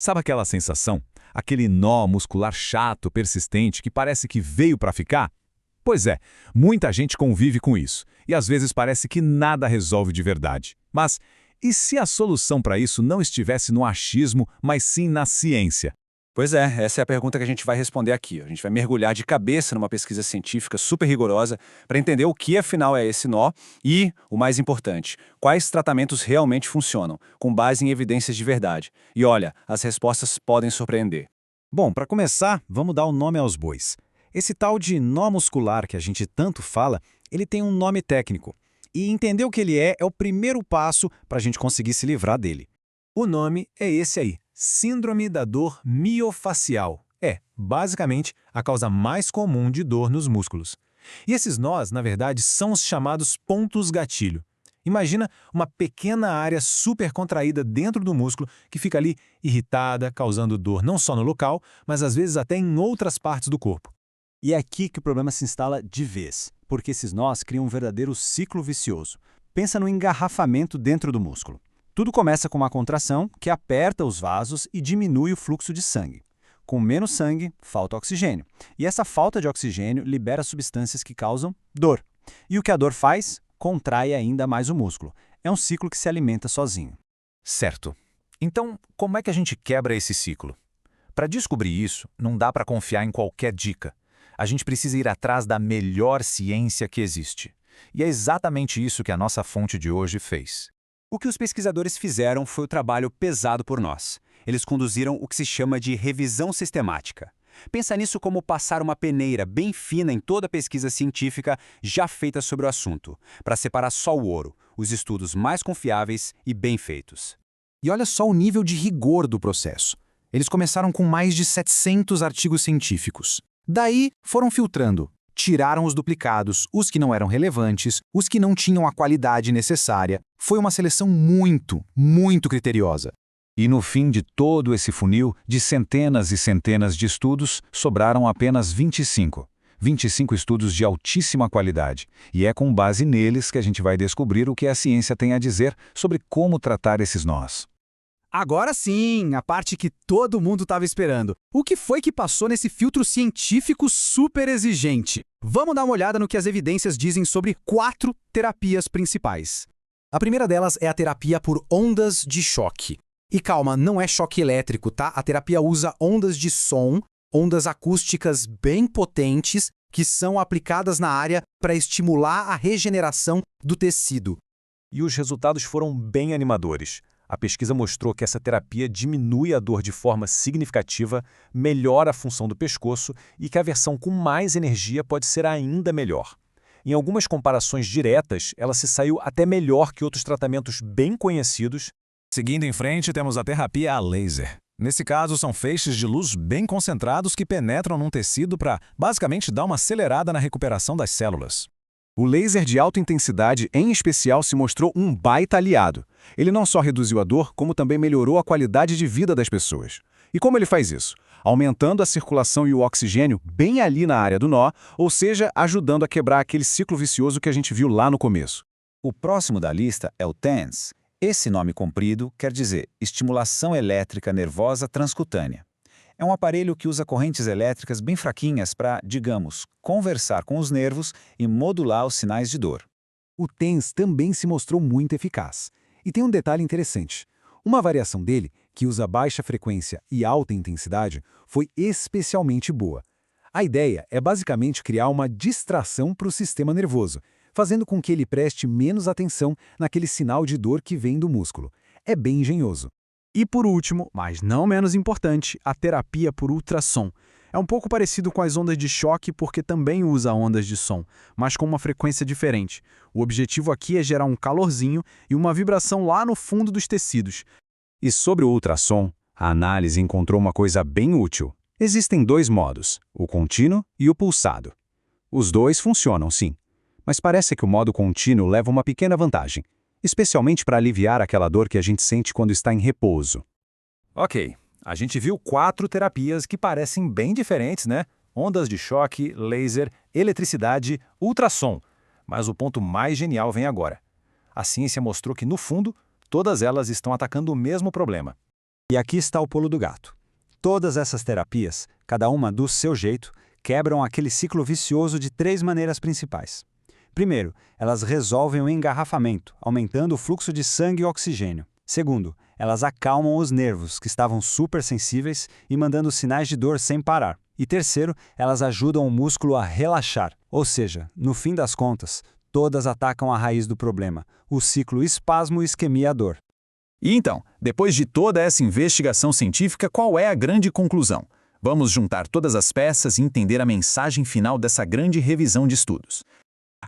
Sabe aquela sensação? Aquele nó muscular chato, persistente, que parece que veio para ficar? Pois é, muita gente convive com isso, e às vezes parece que nada resolve de verdade. Mas e se a solução para isso não estivesse no achismo, mas sim na ciência? Pois é, essa é a pergunta que a gente vai responder aqui. A gente vai mergulhar de cabeça numa pesquisa científica super rigorosa para entender o que afinal é esse nó e, o mais importante, quais tratamentos realmente funcionam, com base em evidências de verdade. E olha, as respostas podem surpreender. Bom, para começar, vamos dar o nome aos bois. Esse tal de nó muscular que a gente tanto fala, ele tem um nome técnico. E entender o que ele é o primeiro passo para a gente conseguir se livrar dele. O nome é esse aí, Síndrome da dor miofacial. É, basicamente, a causa mais comum de dor nos músculos. E esses nós, na verdade, são os chamados pontos gatilho. Imagina uma pequena área super contraída dentro do músculo que fica ali irritada, causando dor não só no local, mas às vezes até em outras partes do corpo. E é aqui que o problema se instala de vez, porque esses nós criam um verdadeiro ciclo vicioso. Pensa no engarrafamento dentro do músculo. Tudo começa com uma contração que aperta os vasos e diminui o fluxo de sangue. Com menos sangue, falta oxigênio. E essa falta de oxigênio libera substâncias que causam dor. E o que a dor faz? Contrai ainda mais o músculo. É um ciclo que se alimenta sozinho. Certo. Então, como é que a gente quebra esse ciclo? Para descobrir isso, não dá para confiar em qualquer dica. A gente precisa ir atrás da melhor ciência que existe. E é exatamente isso que a nossa fonte de hoje fez. O que os pesquisadores fizeram foi o trabalho pesado por nós. Eles conduziram o que se chama de revisão sistemática. Pensa nisso como passar uma peneira bem fina em toda a pesquisa científica já feita sobre o assunto, para separar só o ouro, os estudos mais confiáveis e bem feitos. E olha só o nível de rigor do processo. Eles começaram com mais de 700 artigos científicos. Daí, foram filtrando. Tiraram os duplicados, os que não eram relevantes, os que não tinham a qualidade necessária. Foi uma seleção muito, muito criteriosa. E no fim de todo esse funil, de centenas e centenas de estudos, sobraram apenas 25. 25 estudos de altíssima qualidade. E é com base neles que a gente vai descobrir o que a ciência tem a dizer sobre como tratar esses nós. Agora sim, a parte que todo mundo estava esperando. O que foi que passou nesse filtro científico super exigente? Vamos dar uma olhada no que as evidências dizem sobre 4 terapias principais. A primeira delas é a terapia por ondas de choque. E calma, não é choque elétrico, tá? A terapia usa ondas de som, ondas acústicas bem potentes, que são aplicadas na área para estimular a regeneração do tecido. E os resultados foram bem animadores. A pesquisa mostrou que essa terapia diminui a dor de forma significativa, melhora a função do pescoço e que a versão com mais energia pode ser ainda melhor. Em algumas comparações diretas, ela se saiu até melhor que outros tratamentos bem conhecidos. Seguindo em frente, temos a terapia a laser. Nesse caso, são feixes de luz bem concentrados que penetram num tecido para, basicamente, dar uma acelerada na recuperação das células. O laser de alta intensidade, em especial, se mostrou um baita aliado. Ele não só reduziu a dor, como também melhorou a qualidade de vida das pessoas. E como ele faz isso? Aumentando a circulação e o oxigênio bem ali na área do nó, ou seja, ajudando a quebrar aquele ciclo vicioso que a gente viu lá no começo. O próximo da lista é o TENS. Esse nome comprido quer dizer estimulação elétrica nervosa transcutânea. É um aparelho que usa correntes elétricas bem fraquinhas para, digamos, conversar com os nervos e modular os sinais de dor. O TENS também se mostrou muito eficaz. E tem um detalhe interessante. Uma variação dele, que usa baixa frequência e alta intensidade, foi especialmente boa. A ideia é basicamente criar uma distração para o sistema nervoso, fazendo com que ele preste menos atenção naquele sinal de dor que vem do músculo. É bem engenhoso. E por último, mas não menos importante, a terapia por ultrassom. É um pouco parecido com as ondas de choque porque também usa ondas de som, mas com uma frequência diferente. O objetivo aqui é gerar um calorzinho e uma vibração lá no fundo dos tecidos. E sobre o ultrassom, a análise encontrou uma coisa bem útil. Existem 2 modos, o contínuo e o pulsado. Os 2 funcionam, sim. Mas parece que o modo contínuo leva uma pequena vantagem, especialmente para aliviar aquela dor que a gente sente quando está em repouso. Ok, a gente viu 4 terapias que parecem bem diferentes, né? Ondas de choque, laser, eletricidade, ultrassom. Mas o ponto mais genial vem agora. A ciência mostrou que, no fundo, todas elas estão atacando o mesmo problema. E aqui está o pulo do gato. Todas essas terapias, cada uma do seu jeito, quebram aquele ciclo vicioso de 3 maneiras principais. Primeiro, elas resolvem o engarrafamento, aumentando o fluxo de sangue e oxigênio. Segundo, elas acalmam os nervos, que estavam super sensíveis e mandando sinais de dor sem parar. E terceiro, elas ajudam o músculo a relaxar. Ou seja, no fim das contas, todas atacam a raiz do problema, o ciclo espasmo-isquemia-dor. E então, depois de toda essa investigação científica, qual é a grande conclusão? Vamos juntar todas as peças e entender a mensagem final dessa grande revisão de estudos.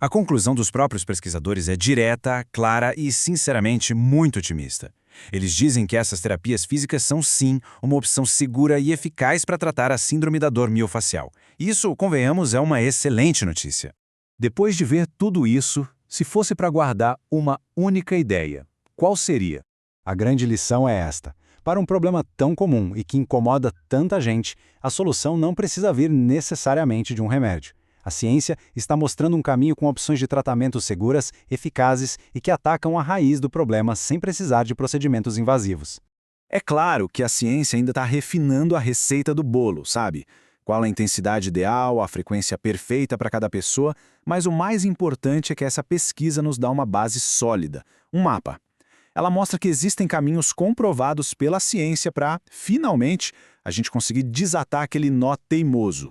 A conclusão dos próprios pesquisadores é direta, clara e, sinceramente, muito otimista. Eles dizem que essas terapias físicas são, sim, uma opção segura e eficaz para tratar a síndrome da dor miofascial. Isso, convenhamos, é uma excelente notícia. Depois de ver tudo isso, se fosse para guardar uma única ideia, qual seria? A grande lição é esta. Para um problema tão comum e que incomoda tanta gente, a solução não precisa vir necessariamente de um remédio. A ciência está mostrando um caminho com opções de tratamento seguras, eficazes e que atacam a raiz do problema sem precisar de procedimentos invasivos. É claro que a ciência ainda está refinando a receita do bolo, sabe? Qual a intensidade ideal, a frequência perfeita para cada pessoa, mas o mais importante é que essa pesquisa nos dá uma base sólida, um mapa. Ela mostra que existem caminhos comprovados pela ciência para, finalmente, a gente conseguir desatar aquele nó teimoso.